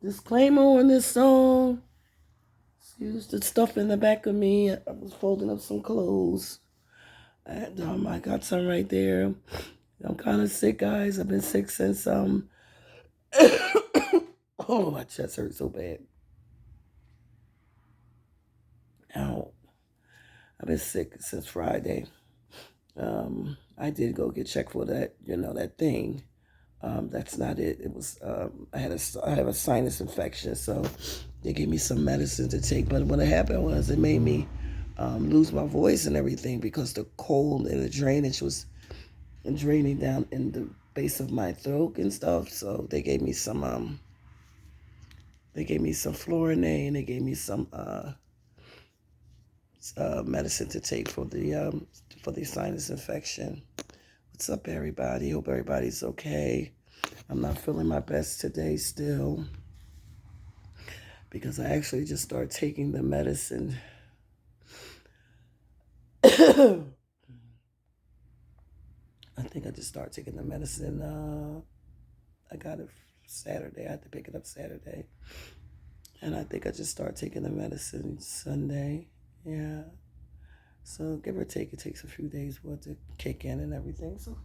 Disclaimer on this song. Excuse the stuff in the back of me. I was folding up some clothes. And I got some right there. I'm kind of sick, guys. I've been sick since oh, my chest hurts so bad. Ow. I've been sick since Friday. I did go get checked for that, that thing. That's not it. It was I have a sinus infection, so they gave me some medicine to take. But what happened was it made me lose my voice and everything because the cold and the drainage was draining down in the base of my throat and stuff. So they gave me some Florinane, and they gave me some medicine to take for the sinus infection. What's up, everybody? Hope everybody's okay. I'm not feeling my best today still because I actually just started taking the medicine. I think I just started taking the medicine. I got it Saturday. I had to pick it up Saturday. And I think I just started taking the medicine Sunday. Yeah. So give or take, it takes a few days for it to kick in and everything. So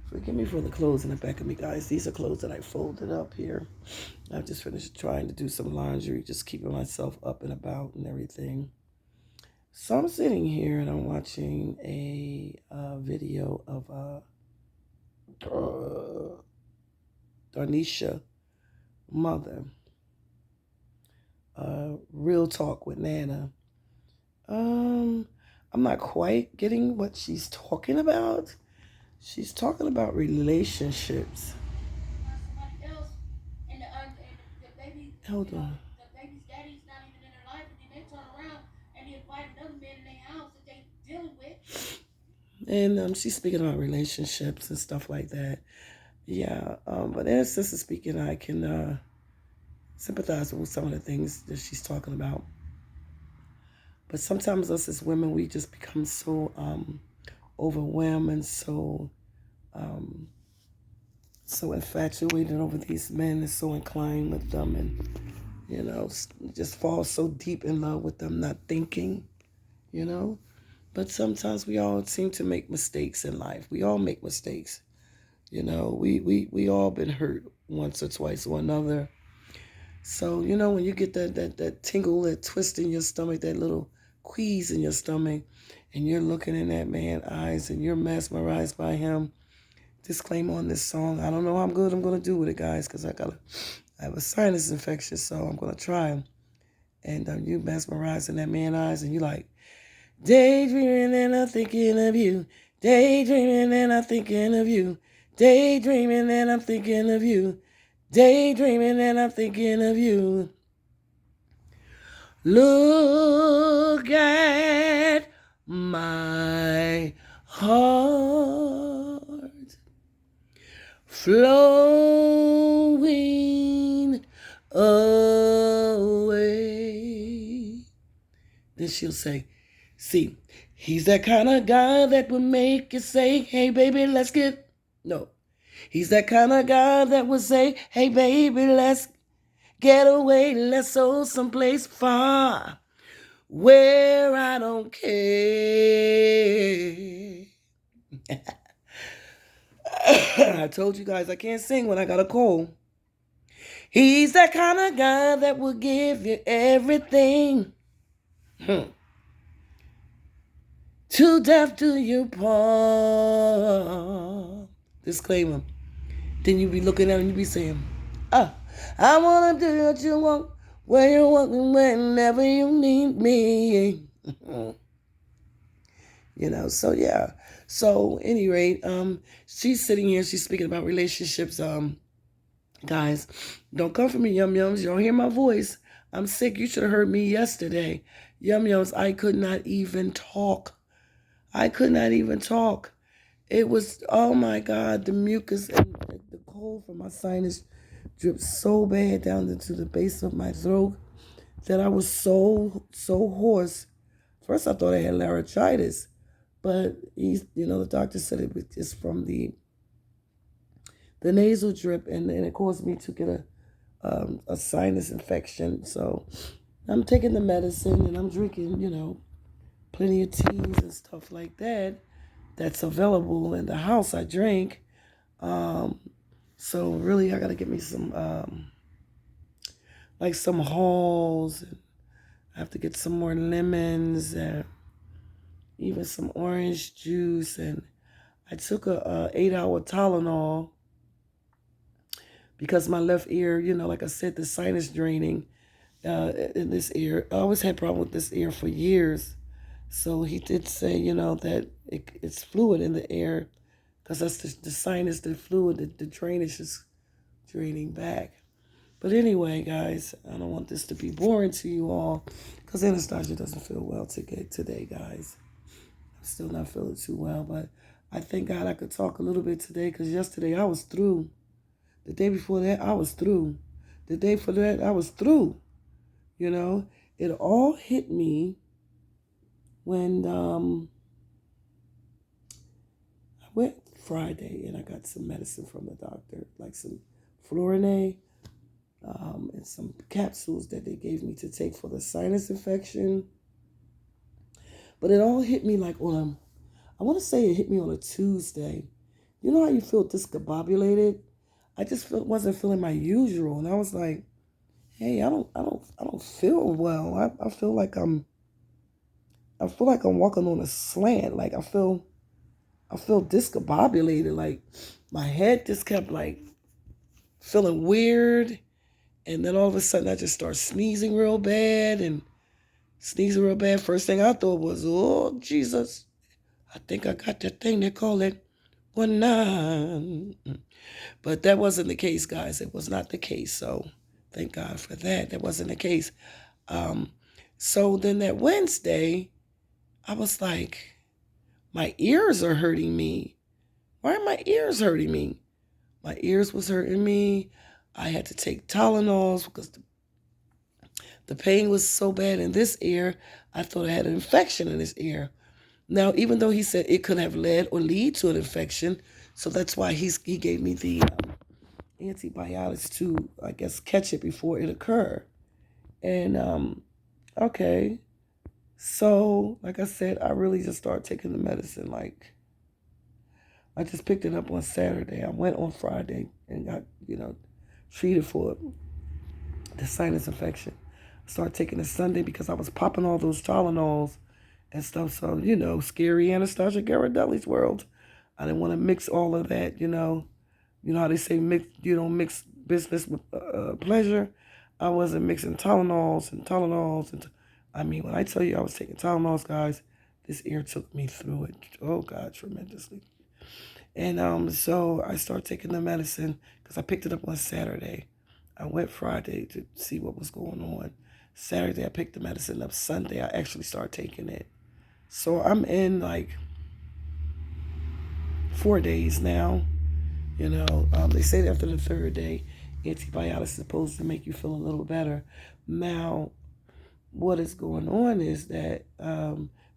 forgive me for the clothes in the back of me, guys. These are clothes that I folded up here. I've just finished trying to do some laundry, just keeping myself up and about and everything. So I'm sitting here and I'm watching a video of Darnisha mother. Real Talk with Nana. I'm not quite getting what she's talking about. She's talking about relationships. Hold on. The baby's daddy's not even in their life, and then they turn around and they invite another man in their house that they dealing with. And she's speaking about relationships and stuff like that. Yeah, but as sister speaking, I can sympathize with some of the things that she's talking about. But sometimes us as women, we just become so overwhelmed and so infatuated over these men and so inclined with them, and just fall so deep in love with them, not thinking, But sometimes we all seem to make mistakes in life. We all make mistakes. We all been hurt once or twice or another. So, when you get that tingle, that twist in your stomach, that little quease in your stomach, and you're looking in that man's eyes and you're mesmerized by him. Disclaimer on this song. I don't know how good I'm going to do with it, guys, because I have a sinus infection, so I'm going to try. And you mesmerizing that man's eyes, and you like, daydreaming and I'm thinking of you. Daydreaming and I'm thinking of you. Daydreaming and I'm thinking of you. Daydreaming and I'm thinking of you. Look at my heart flowing away. Then she'll say, see, he's that kind of guy that would make you say, hey, baby, let's get... No. He's that kind of guy that would say, hey, baby, let's get away. Let's go someplace far where I don't care. I told you guys I can't sing when I got a cold. He's that kind of guy that will give you everything. To death do you part. Disclaimer. Then you be looking at him and you be saying, I want to do what you want, where you want, and whenever you need me. So yeah. So any rate, she's sitting here, she's speaking about relationships. Guys, don't come for me, yum yums. You don't hear my voice. I'm sick. You should have heard me yesterday. Yum yums, I could not even talk. It was, oh my God, the mucus and the cold from my sinus dripped so bad down into the base of my throat that I was so hoarse. First, I thought I had laryngitis, but the doctor said it was just from the nasal drip, and it caused me to get a sinus infection. So I'm taking the medicine and I'm drinking, plenty of teas and stuff like that that's available in the house. I drink. So really, I gotta get me some like some halls. And I have to get some more lemons and even some orange juice. And I took a 8-hour Tylenol because my left ear, like I said, the sinus draining in this ear. I always had problem with this ear for years. So he did say, that it's fluid in the air because that's the sinus, the fluid, the drainage is draining back. But anyway, guys, I don't want this to be boring to you all because Anastasia doesn't feel well today, guys. I'm still not feeling too well, but I thank God I could talk a little bit today because yesterday I was through. The day before that, I was through. The day for that, I was through. It all hit me when I went Friday and I got some medicine from the doctor, like some Florinate and some capsules that they gave me to take for the sinus infection. But it all hit me like I want to say it hit me on a Tuesday. You know how you feel discombobulated? I just wasn't feeling my usual, and I was like, "Hey, I don't feel well. I feel like I'm walking on a slant. Like I feel discombobulated. Like my head just kept like feeling weird, and then all of a sudden I just start sneezing real bad. First thing I thought was, oh Jesus, I think I got that thing they call it 19. But that wasn't the case, guys. It was not the case. So thank God for that. That wasn't the case. So then that Wednesday, I was like, my ears are hurting me. Why are my ears hurting me? My ears was hurting me. I had to take Tylenols because the pain was so bad in this ear. I thought I had an infection in this ear. Now, even though he said it could have led or lead to an infection, so that's why he gave me the antibiotics to, I guess, catch it before it occurred. And okay, so like I said, I really just started taking the medicine. Like I just picked it up on Saturday. I went on Friday and got treated for the sinus infection. I started taking it Sunday because I was popping all those Tylenols and stuff. So scary Anastasia GHIRADELLI'S world. I didn't want to mix all of that. You know how they say mix business with pleasure. I wasn't mixing Tylenols. And I mean, when I tell you I was taking Tylenols, guys, this ear took me through it. Oh God, tremendously. And so I started taking the medicine because I picked it up on Saturday. I went Friday to see what was going on. Saturday I picked the medicine up. Sunday I actually started taking it. So I'm in like 4 days now. They say that after the third day, antibiotics is supposed to make you feel a little better. Now, what is going on is that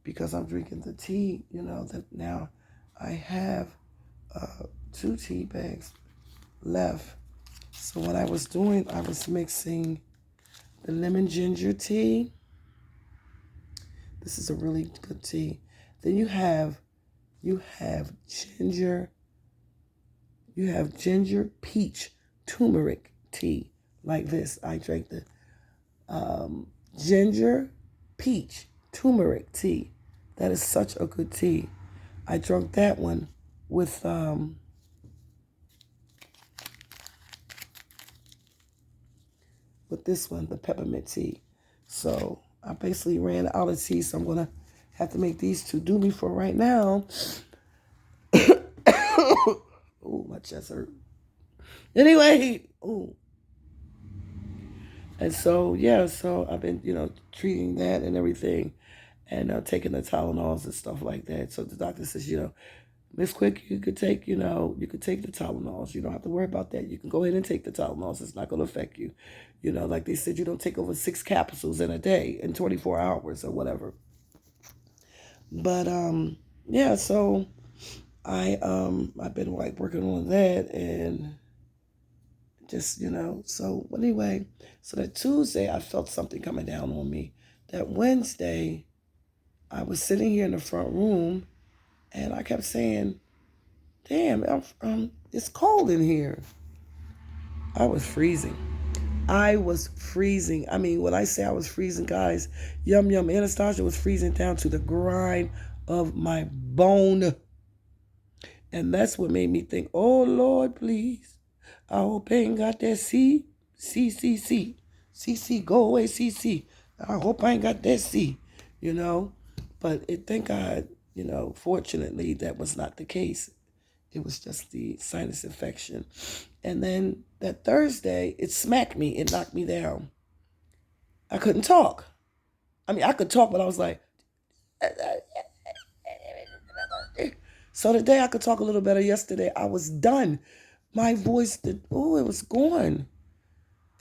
because I'm drinking the tea, that now I have 2 tea bags left. So what I was doing, I was mixing the lemon ginger tea. This is a really good tea. Then you have ginger. You have ginger peach turmeric tea like this. I drank the ginger peach turmeric tea. That is such a good tea. I drank that one with this one, the peppermint tea. So I basically ran out of tea, so I'm gonna have to make these 2 do me for right now. Oh, my chest hurt. Anyway, oh. And so, yeah, so I've been, treating that and everything and taking the Tylenols and stuff like that. So the doctor says, Miss Quick, you could take the Tylenols. You don't have to worry about that. You can go ahead and take the Tylenols. It's not going to affect you. Like they said, you don't take over 6 capsules in a day in 24 hours or whatever. But, yeah, so I've been like working on that and just, so anyway, so that Tuesday I felt something coming down on me. That Wednesday I was sitting here in the front room and I kept saying, damn, it's cold in here. I was freezing. I was freezing. I mean, when I say I was freezing, guys, Anastasia was freezing down to the grind of my bone. And that's what made me think, oh, Lord, please. I hope I ain't got that C, go away, C. I hope I ain't got that C, you know. But thank God, fortunately, that was not the case. It was just the sinus infection. And then that Thursday, it smacked me. It knocked me down. I couldn't talk. I mean, I could talk, but I was like... So today I could talk a little better. Yesterday I was done. My voice, it was gone.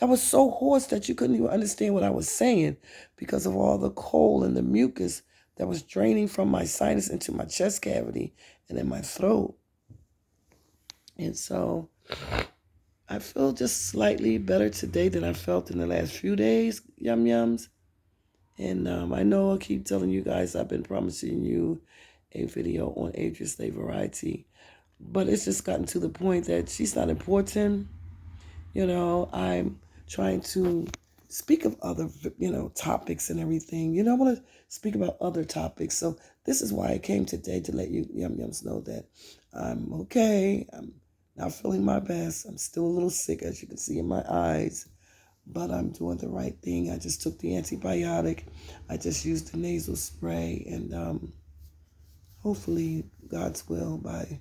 I was so hoarse that you couldn't even understand what I was saying because of all the cold and the mucus that was draining from my sinus into my chest cavity and in my throat. And so I feel just slightly better today than I felt in the last few days, yums. And I know I keep telling you guys I've been promising you a video on Adria's Slave Variety. But it's just gotten to the point that she's not important. I'm trying to speak of other, topics and everything. I want to speak about other topics. So this is why I came today, to let you yums know that I'm okay. I'm not feeling my best. I'm still a little sick, as you can see in my eyes. But I'm doing the right thing. I just took the antibiotic. I just used the nasal spray. And hopefully, God's will, by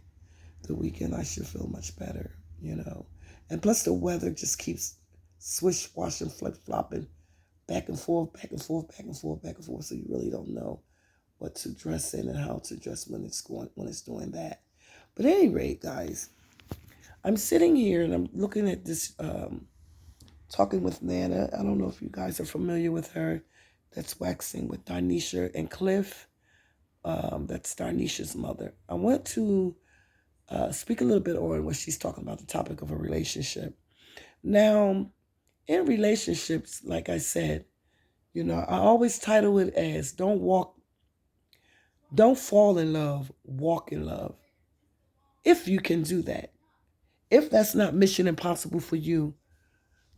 the weekend, I should feel much better, And plus the weather just keeps swish-washing, flip-flopping, back and forth, back and forth, back and forth, back and forth. So you really don't know what to dress in and how to dress when it's doing that. But at any rate, guys, I'm sitting here and I'm looking at this, talking with Nana. I don't know if you guys are familiar with her. That's waxing with Darnisha and Cliff. That's Darnisha's mother. I want to speak a little bit on what she's talking about, the topic of a relationship. Now, in relationships, like I said, I always title it as don't fall in love, walk in love. If you can do that. If that's not mission impossible for you,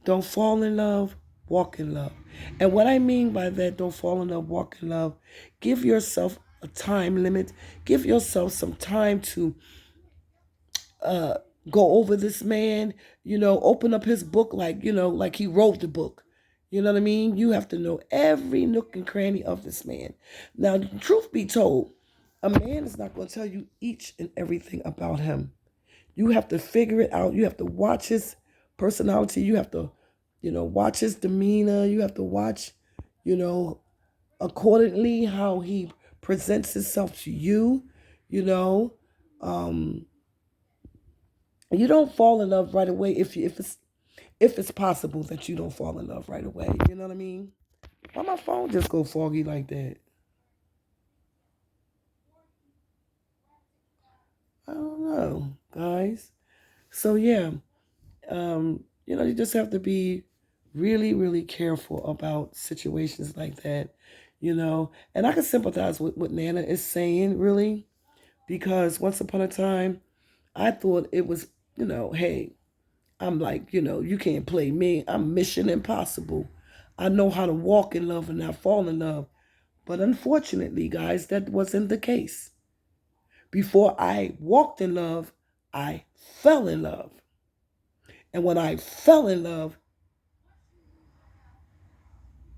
don't fall in love, walk in love. And what I mean by that, don't fall in love, walk in love, give yourself a time limit. Give yourself some time to go over this man, open up his book like he wrote the book. You know what I mean? You have to know every nook and cranny of this man. Now, truth be told, a man is not going to tell you each and everything about him. You have to figure it out. You have to watch his personality. You have to, watch his demeanor. You have to watch, accordingly how he presents himself to you, You don't fall in love right away if it's possible that you don't fall in love right away. You know what I mean? Why my phone just go foggy like that? I don't know, guys. So yeah, you just have to be really, really careful about situations like that, And I can sympathize with what Nana is saying, really, because once upon a time, I thought it was, hey, I'm like, you can't play me. I'm Mission Impossible. I know how to walk in love and not fall in love. But unfortunately, guys, that wasn't the case. Before I walked in love, I fell in love. And when I fell in love,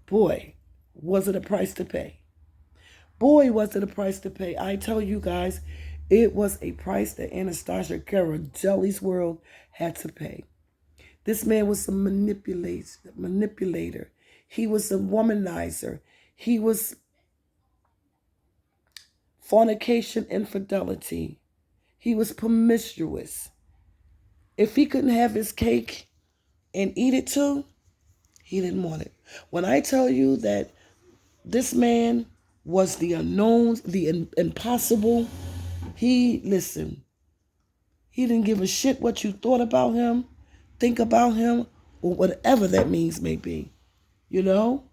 boy, was it a price to pay. Boy, was it a price to pay. I tell you guys, it was a price that Anastasia GHIRADELLI'S world had to pay. This man was a manipulator. He was a womanizer. He was fornication, infidelity. He was promiscuous. If he couldn't have his cake and eat it too, he didn't want it. When I tell you that this man was the unknown, the impossible, he didn't give a shit what you thought about him. think about him or whatever that means may be, you know?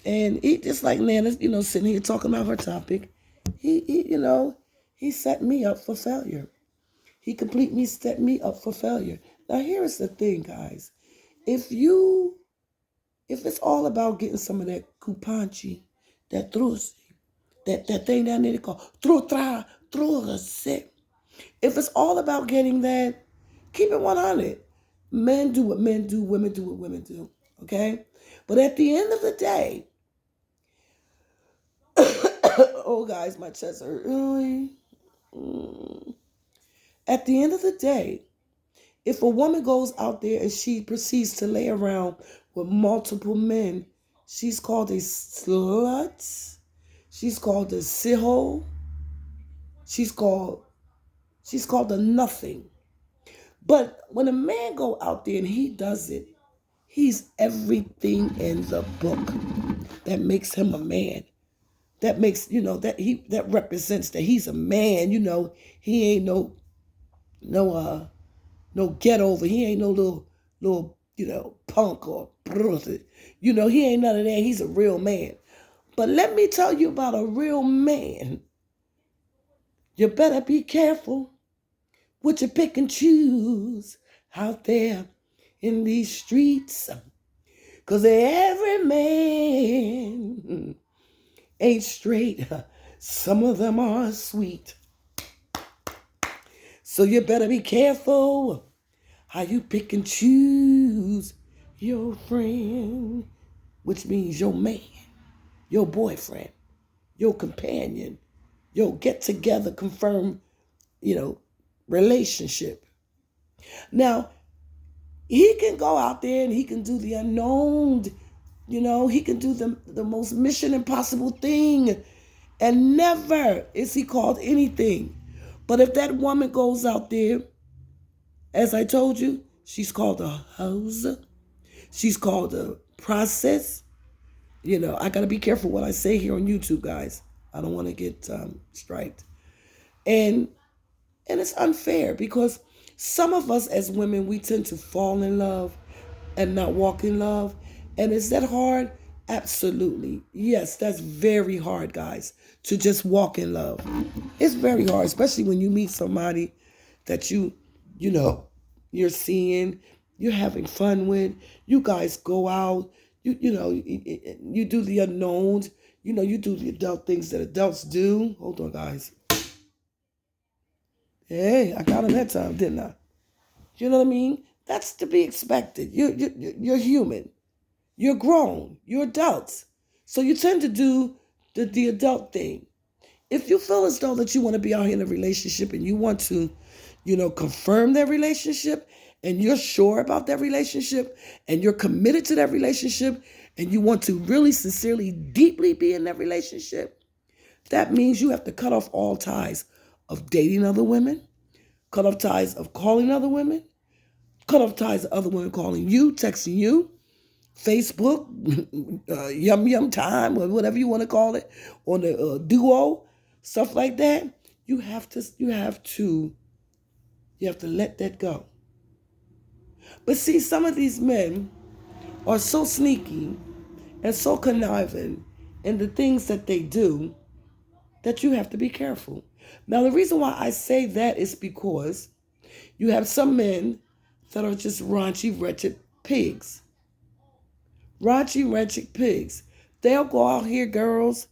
And he, just like Nana, sitting here talking about her topic, he set me up for failure. He completely set me up for failure. Now here's the thing, guys. If it's all about getting some of that kupanchi, that truce, that thing down there they call truce. If it's all about getting that, keep it 100. Men do what men do, women do what women do. Okay? But at the end of the day, oh guys, my chest hurt. At the end of the day, if a woman goes out there and she proceeds to lay around with multiple men, she's called a slut. She's called a siho. She's called a nothing. But when a man go out there and he does it, he's everything in the book that makes him a man. That makes, that represents that he's a man, he ain't no no get over. He ain't no little punk or he ain't none of that. He's a real man. But let me tell you about a real man. You better be careful what you pick and choose out there in these streets. Cause every man ain't straight. Some of them are sweet. So you better be careful how you pick and choose your friend, which means your man, your boyfriend, your companion, your get together, confirm, relationship. Now, he can go out there and he can do the unknown, he can do the most mission impossible thing, and never is he called anything. But if that woman goes out there, as I told you, she's called a hose. She's called a process. I got to be careful what I say here on YouTube, guys. I don't want to get striked. And it's unfair because some of us as women, we tend to fall in love and not walk in love. And is that hard? Absolutely. Yes, that's very hard, guys, to just walk in love. It's very hard, especially when you meet somebody that you're seeing, you're having fun with. You guys go out, you do the unknowns, you do the adult things that adults do. Hold on, guys. Hey, I got him that time, didn't I? You know what I mean? That's to be expected. You're human. You're grown. You're adults. So you tend to do the adult thing. If you feel as though that you want to be out here in a relationship and you want to, confirm that relationship and you're sure about that relationship and you're committed to that relationship and you want to really sincerely, deeply be in that relationship, that means you have to cut off all ties of dating other women, cut off ties of calling other women, cut off ties of other women calling you, texting you, Facebook, yum time, or whatever you want to call it, on the duo, stuff like that. You have to let that go. But see, some of these men are so sneaky and so conniving in the things that they do that you have to be careful. Now, the reason why I say that is because you have some men that are just raunchy, wretched pigs. Raunchy, wretched pigs. They'll go out here, girls,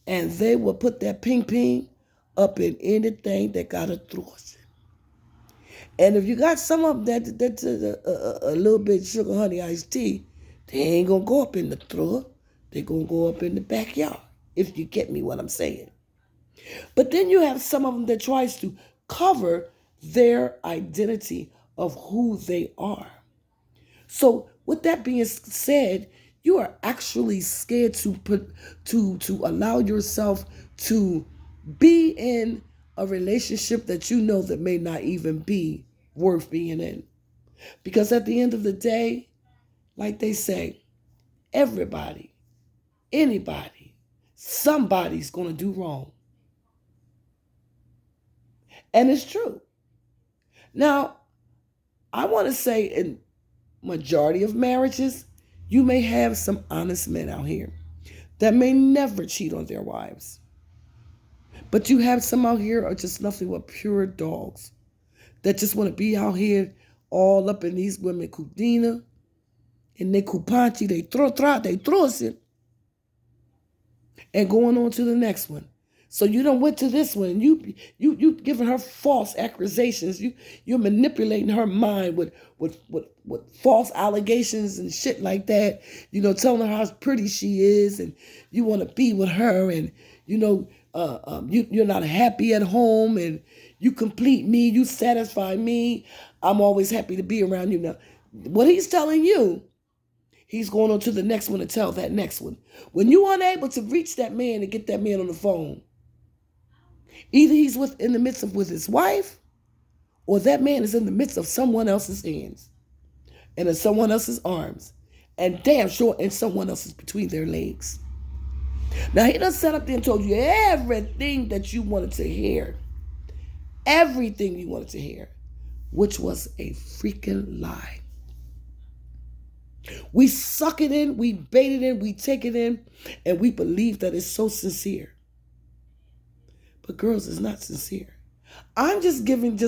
and they will put that ping up in anything that got a thrush. And if you got some of them that's a little bit sugar honey iced tea, they ain't gonna go up in the throat. They're gonna go up in the backyard, if you get me what I'm saying. But then you have some of them that tries to cover their identity of who they are. So with that being said, you are actually scared to allow yourself to be in a relationship that you know that may not even be worth being in. Because at the end of the day, like they say, everybody, anybody, somebody's going to do wrong. And it's true. Now, I want to say in majority of marriages, you may have some honest men out here that may never cheat on their wives. But you have some out here are just nothing but pure dogs that just want to be out here all up in these women kudina and they kupanchi, they throw it, and going on to the next one. So you don't went to this one, and you giving her false accusations. You're manipulating her mind with false allegations and shit like that. Telling her how pretty she is, and you want to be with her, and you're not happy at home, and you complete me, you satisfy me. I'm always happy to be around you. Now, what he's telling you, he's going on to the next one to tell that next one. When you're unable to reach that man and get that man on the phone, either he's in the midst of with his wife, or that man is in the midst of someone else's hands and in someone else's arms, and damn sure in someone else's between their legs. Now he done sat up there and told you everything that you wanted to hear. Everything you wanted to hear, which was a freaking lie. We suck it in, we bait it in, we take it in, and we believe that it's so sincere. But girls, it's not sincere. I'm just giving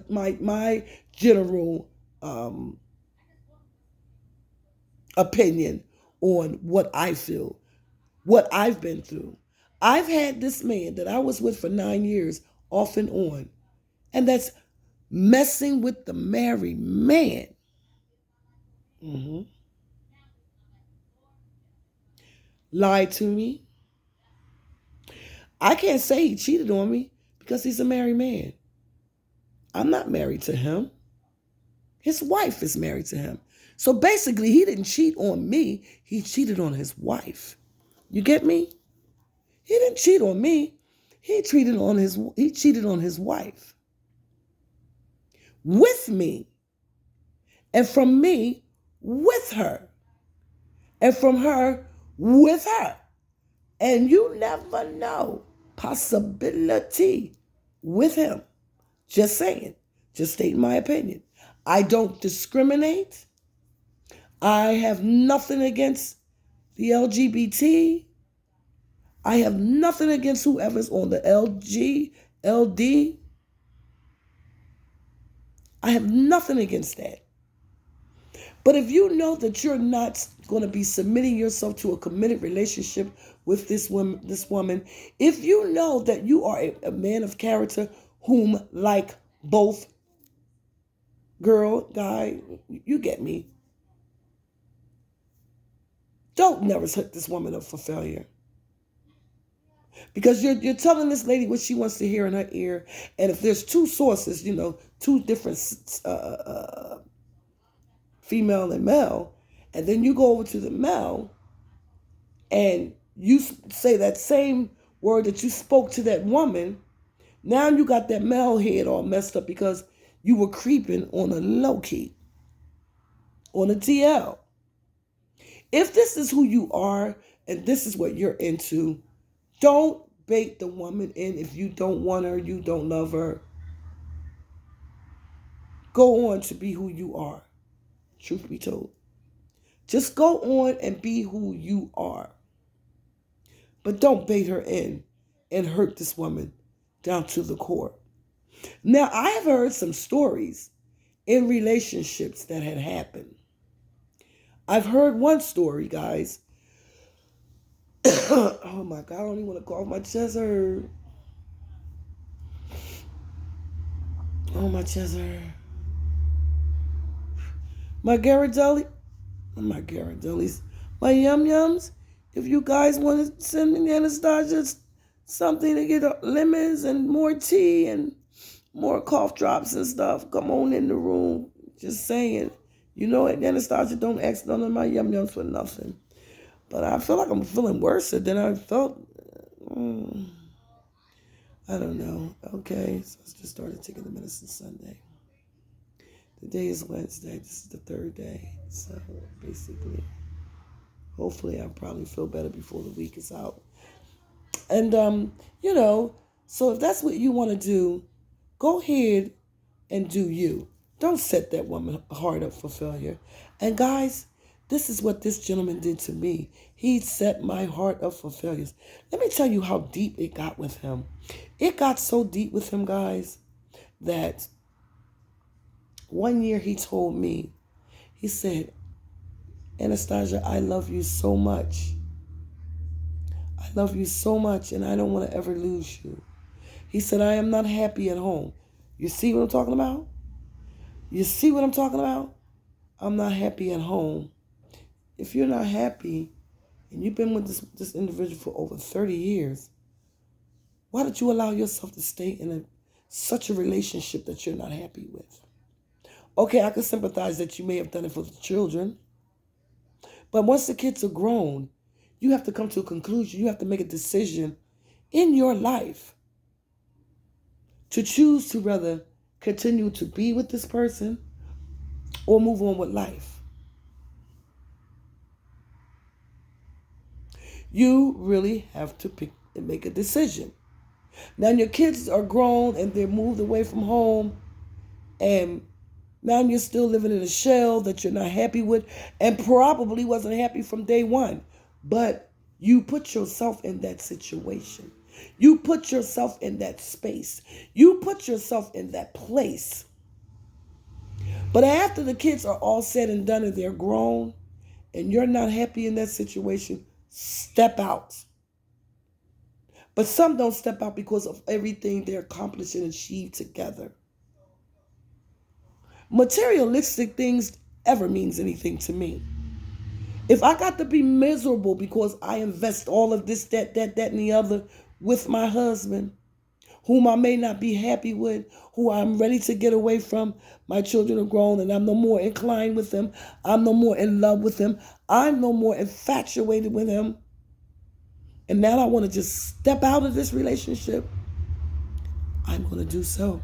my general opinion on what I feel, what I've been through. I've had this man that I was with for 9 years off and on, and that's messing with the married man. Lied to me. I can't say he cheated on me because he's a married man. I'm not married to him. His wife is married to him. So basically, he didn't cheat on me. He cheated on his wife. You get me? He didn't cheat on me. He cheated on his wife. With me. And from me, with her. And from her, with her. And you never know. Possibility with him. Just saying. Just stating my opinion. I don't discriminate. I have nothing against the LGBT. I have nothing against whoever's on the LD. I have nothing against that. But if you know that you're not going to be submitting yourself to a committed relationship with this woman, if you know that you are a man of character whom, like both girl, guy, you get me. Don't never set this woman up for failure. Because you're telling this lady what she wants to hear in her ear. And if there's two sources, two different female and male, and then you go over to the male and you say that same word that you spoke to that woman, now you got that male head all messed up because you were creeping on a low key, on a TL. If this is who you are and this is what you're into, don't bait the woman in if you don't want her, you don't love her. Go on to be who you are, truth be told. Just go on and be who you are. But don't bait her in and hurt this woman down to the core. Now, I have heard some stories in relationships that had happened. I've heard one story, guys. Oh my God, I don't even want to cough. My chest hurt. Oh, my chest hurt. My GHIRADELLI'S, my yum-yums. If you guys want to send me Anastasia something to get lemons and more tea and more cough drops and stuff, come on in the room. Just saying. You know what, Anastasia don't ask none of my yum-yums for nothing. But I feel like I'm feeling worse than I felt. I don't know. Okay, so I just started taking the medicine Sunday. Today is Wednesday. This is the third day. So basically, hopefully I'll probably feel better before the week is out. And, so if that's what you want to do, go ahead and do you. Don't set that woman heart up for failure. And guys, this is what this gentleman did to me. He set my heart up for failures. Let me tell you how deep it got with him. It got so deep with him, guys, that one year he told me, he said, Anastasia, I love you so much. I love you so much, and I don't want to ever lose you. He said, I am not happy at home. You see what I'm talking about? You see what I'm talking about? I'm not happy at home. If you're not happy, and you've been with this individual for over 30 years, why did you allow yourself to stay in such a relationship that you're not happy with? Okay, I can sympathize that you may have done it for the children. But once the kids are grown, you have to come to a conclusion. You have to make a decision in your life to choose to rather continue to be with this person or move on with life. You really have to pick and make a decision. Now your kids are grown and they're moved away from home, and now you're still living in a shell that you're not happy with and probably wasn't happy from day one. But you put yourself in that situation. You put yourself in that space. You put yourself in that place. But after the kids are all said and done and they're grown and you're not happy in that situation, step out. But some don't step out because of everything they're accomplished and achieved together. Materialistic things ever means anything to me. If I got to be miserable because I invest all of this, that, and the other with my husband, whom I may not be happy with, who I'm ready to get away from, my children are grown and I'm no more inclined with them, I'm no more in love with them, I'm no more infatuated with him, and now I want to just step out of this relationship, I'm going to do so.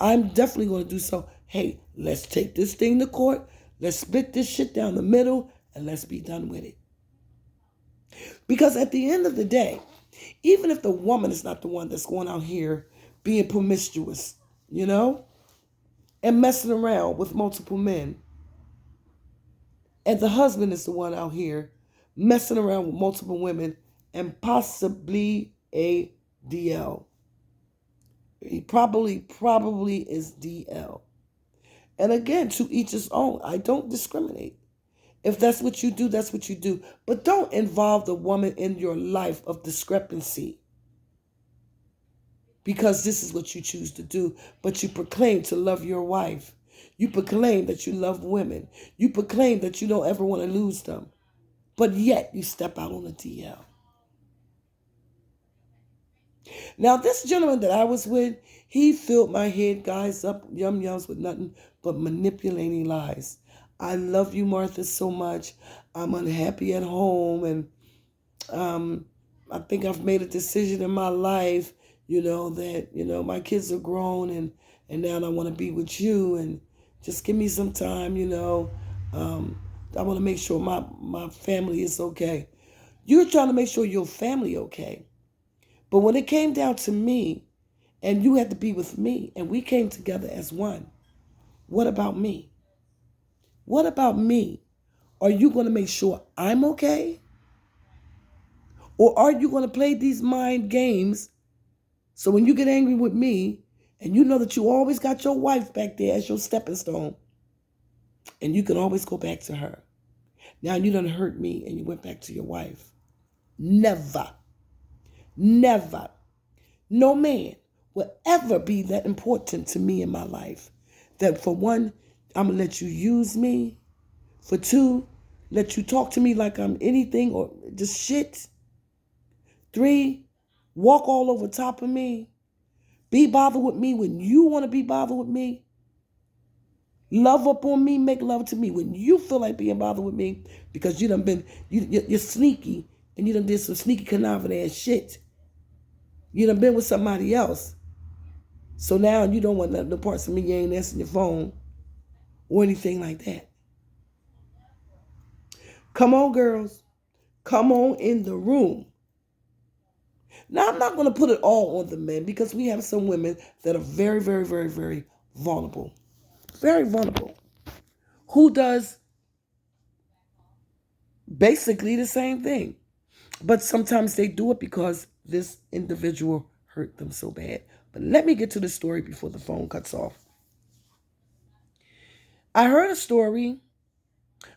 I'm definitely going to do so. Hey, let's take this thing to court. Let's split this shit down the middle and let's be done with it. Because at the end of the day, even if the woman is not the one that's going out here being promiscuous, and messing around with multiple men, and the husband is the one out here messing around with multiple women and possibly a DL. He probably is DL. And again, to each his own. I don't discriminate. If that's what you do, that's what you do. But don't involve the woman in your life of discrepancy. Because this is what you choose to do. But you proclaim to love your wife. You proclaim that you love women. You proclaim that you don't ever want to lose them. But yet you step out on a DL. Now, this gentleman that I was with, he filled my head, guys, up yum-yums with nothing but manipulating lies. I love you, Martha, so much. I'm unhappy at home, and I think I've made a decision in my life, that, my kids are grown, and now I want to be with you, and just give me some time, I want to make sure my family is okay. You're trying to make sure your family okay. But when it came down to me, and you had to be with me, and we came together as one, what about me? What about me? Are you going to make sure I'm okay? Or are you going to play these mind games so when you get angry with me, and you know that you always got your wife back there as your stepping stone, and you can always go back to her. Now you done hurt me, and you went back to your wife. Never. Never. No man will ever be that important to me in my life. That for one, I'm going to let you use me. For two, let you talk to me like I'm anything or just shit. 3, walk all over top of me. Be bothered with me when you want to be bothered with me. Love up on me, make love to me when you feel like being bothered with me because you done been, you're sneaky and you done did some sneaky conniving ass shit. You done been with somebody else. So now you don't want the parts of me, you ain't answering your phone or anything like that. Come on, girls. Come on in the room. Now, I'm not going to put it all on the men because we have some women that are very, very, very, very vulnerable. very vulnerable, who does basically the same thing. But sometimes they do it because this individual hurt them so bad. But let me get to the story before the phone cuts off. I heard a story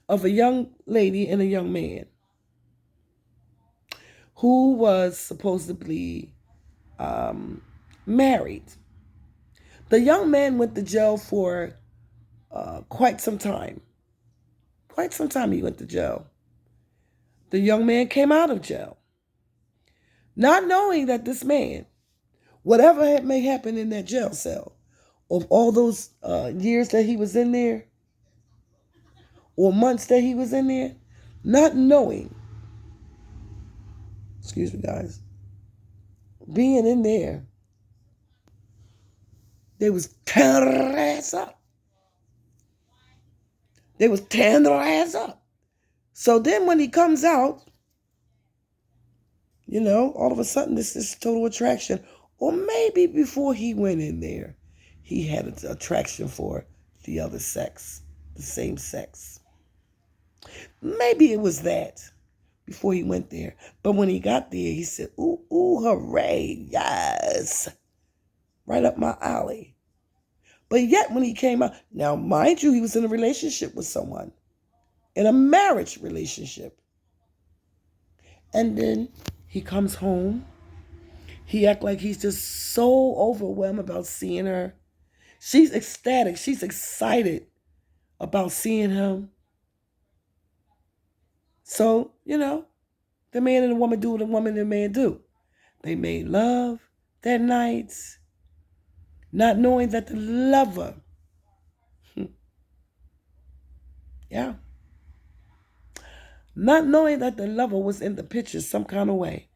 of a young lady and a young man who was supposedly married. The young man went to jail for quite some time. Quite some time he went to jail. The young man came out of jail, not knowing that this man, whatever may happen in that jail cell, of all those years that he was in there, or months that he was in there, not knowing, excuse me guys, being in there, they was tearing their ass up. They was tearing their ass up. So then when he comes out, all of a sudden this is total attraction. Or maybe before he went in there, he had an attraction for the other sex, the same sex. Maybe it was that before he went there. But when he got there, he said, ooh, hooray, yes. Right up my alley. But yet when he came out, now mind you, he was in a relationship with someone, in a marriage relationship. And then he comes home. He act like he's just so overwhelmed about seeing her. She's ecstatic. She's excited about seeing him. So, the man and the woman do what the woman and the man do. They made love that night, not knowing that the lover, not knowing that the lover was in the picture some kind of way.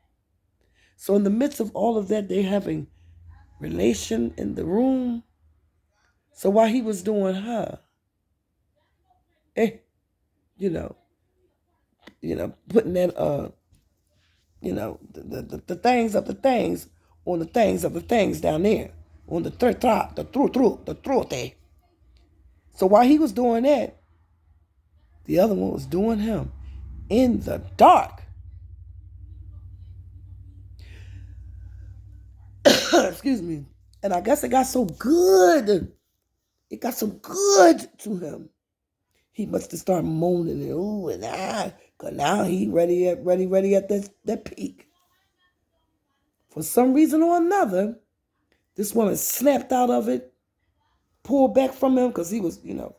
So in the midst of all of that, they having relation in the room. So while he was doing her, putting that, the things of the things on the things of the things down there, on the trote. So while he was doing that, the other one was doing him in the dark. Excuse me. And I guess it got so good. It got so good to him. He must have started moaning and ooh and ah, because now he ready at that peak. For some reason or another, this woman snapped out of it, pulled back from him because he was, and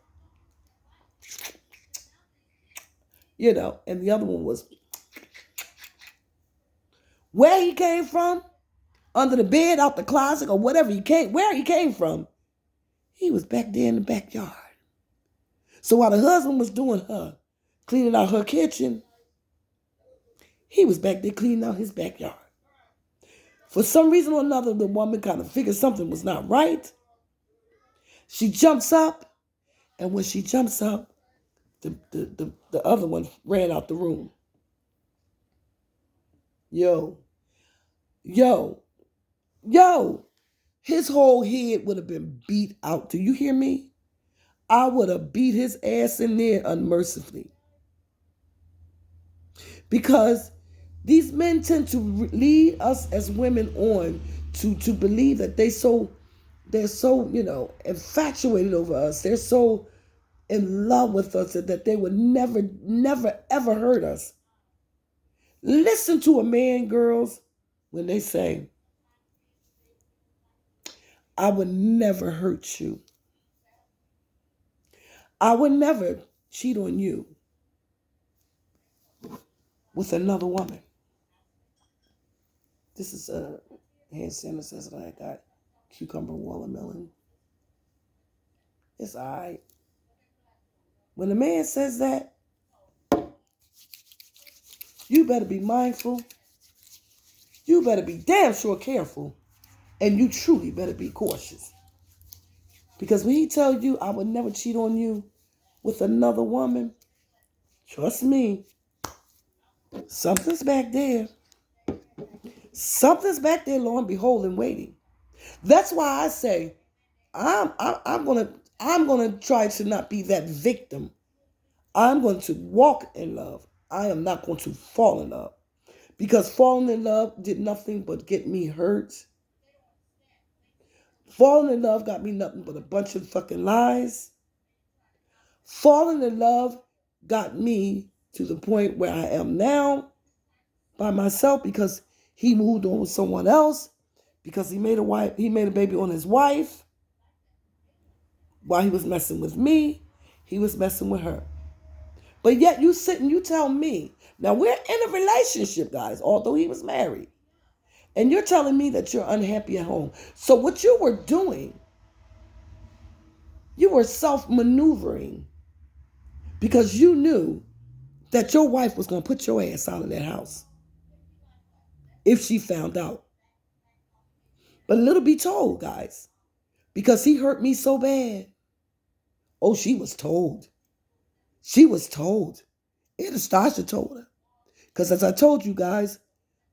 the other one was where he came from, under the bed, out the closet, or where he came from. He was back there in the backyard. So while the husband was doing her, cleaning out her kitchen, he was back there cleaning out his backyard. For some reason or another, the woman kind of figured something was not right. She jumps up, and when she jumps up, the other one ran out the room. Yo, his whole head would have been beat out. Do you hear me? I would have beat his ass in there unmercifully. Because these men tend to lead us as women on to believe that they're so infatuated over us. They're so in love with us that they would never, ever hurt us. Listen to a man, girls, when they say, I would never hurt you. I would never cheat on you with another woman. This is a hand sanitizer that I got. Cucumber watermelon. It's all right. When a man says that, you better be mindful. You better be damn sure careful. And you truly better be cautious. Because when he tells you, I would never cheat on you with another woman, trust me, something's back there. Something's back there, lo and behold, and waiting. That's why I say, I'm gonna I'm going to try to not be that victim. I'm going to walk in love. I am not going to fall in love. Because falling in love did nothing but get me hurt. Falling in love got me nothing but a bunch of fucking lies. Falling in love got me to the point where I am now by myself because he moved on with someone else, because he made a baby on his wife. While he was messing with me, he was messing with her. But yet you sit and you tell me, now we're in a relationship, guys, although he was married. And you're telling me that you're unhappy at home. So what you were doing, you were self-maneuvering because you knew that your wife was going to put your ass out of that house if she found out. But little be told, guys, because he hurt me so bad. Oh, she was told. She was told. Anastasia told her. Because as I told you guys,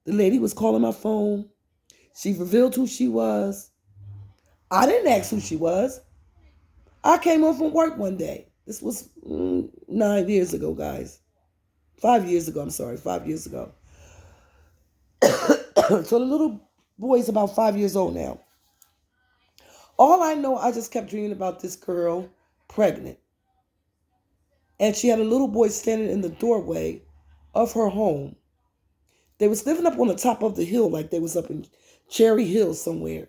the lady was calling my phone. She revealed who she was. I didn't ask who she was. I came home from work one day. This was 9 years ago, guys. 5 years ago, I'm sorry, 5 years ago. So the little boy's about 5 years old now. All I know, I just kept dreaming about this girl pregnant. And she had a little boy standing in the doorway of her home. They was living up on the top of the hill, like they was up in Cherry Hill somewhere.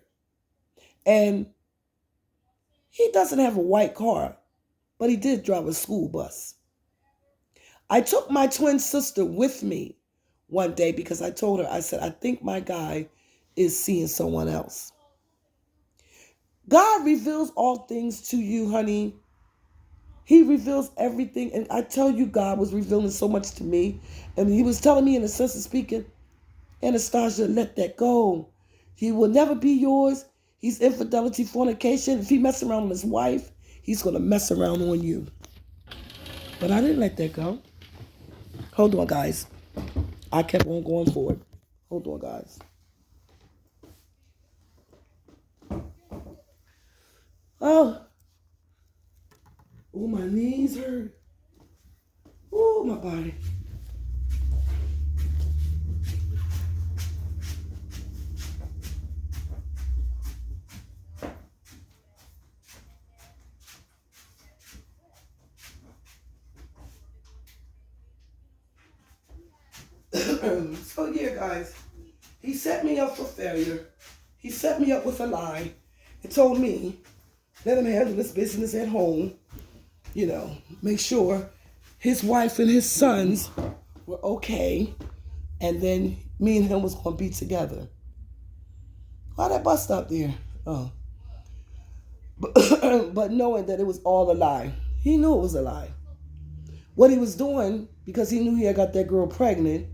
And he doesn't have a white car, but he did drive a school bus. I took my twin sister with me one day because I told her, I said, I think my guy is seeing someone else. God reveals all things to you, honey. He reveals everything. And I tell you, God was revealing so much to me. And he was telling me in a sense of speaking, Anastasia, let that go. He will never be yours. He's infidelity, fornication. If he messes around with his wife, he's going to mess around on you. But I didn't let that go. Hold on, guys. I kept on going forward. Hold on, guys. Oh, my knees hurt. Oh, my body. So yeah, guys, he set me up for failure. He set me up with a lie and told me, let him handle this business at home. You know, make sure his wife and his sons were okay. And then me and him was going to be together. Why that bus stop there? Oh. But knowing that it was all a lie. He knew it was a lie. What he was doing, because he knew he had got that girl pregnant,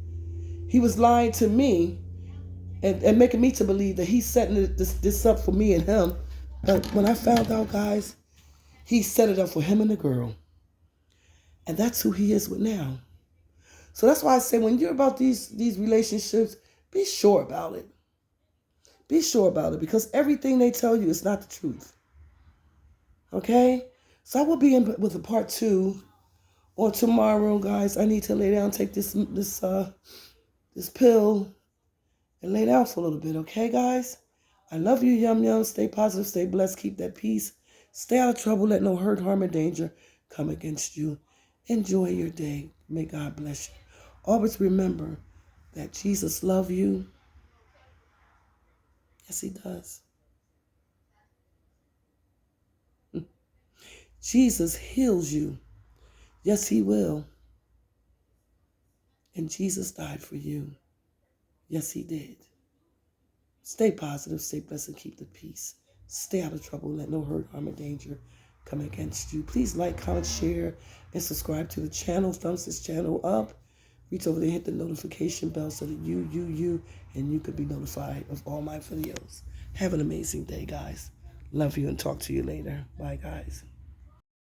he was lying to me and making me to believe that he's setting this up for me and him. But when I found out, guys, he set it up for him and the girl. And that's who he is with now. So that's why I say when you're about these relationships, be sure about it. Be sure about it, because everything they tell you is not the truth. Okay? So I will be in with a part 2 on tomorrow, guys. I need to lay down, take this pill and lay down for a little bit, okay, guys? I love you, yum yum. Stay positive, stay blessed, keep that peace. Stay out of trouble, let no hurt, harm, or danger come against you. Enjoy your day. May God bless you. Always remember that Jesus loves you. Yes, he does. Jesus heals you. Yes, he will. And Jesus died for you. Yes, he did. Stay positive, stay blessed, and keep the peace. Stay out of trouble. Let no hurt, harm, or danger come against you. Please like, comment, share, and subscribe to the channel. Thumbs this channel up. Reach over there, hit the notification bell so that you could be notified of all my videos. Have an amazing day, guys. Love you and talk to you later. Bye, guys.